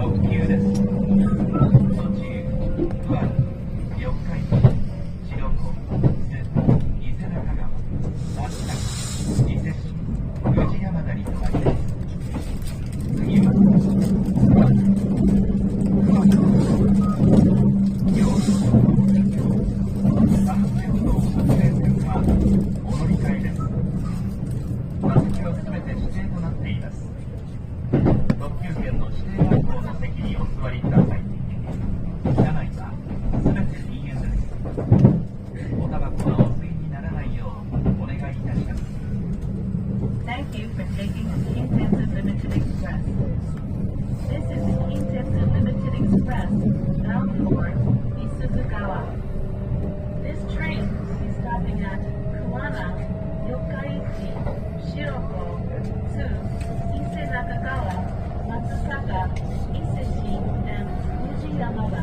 特急です。途中、不安、四日市、白子、津、伊勢中川、松崎、伊勢市、富士山田に停まります。次は、不安、京都、三線道北西線はお乗り換えです。座席はすべて指定となっています。特急券の指定番号の席にお座りください。車内はすべて禁煙です。おタバコはお吸いにならないようお願いいたします。 Thank you for taking the Kintetsu Limited Express. This is the Kintetsu Limited Express bound for Isuzugawa. This train is stopping at Kuwana, Yokkaichi, Shiroko, Tsu, Ise Nakagawa, Matsusaka, Iseshi, and Fujiyamada.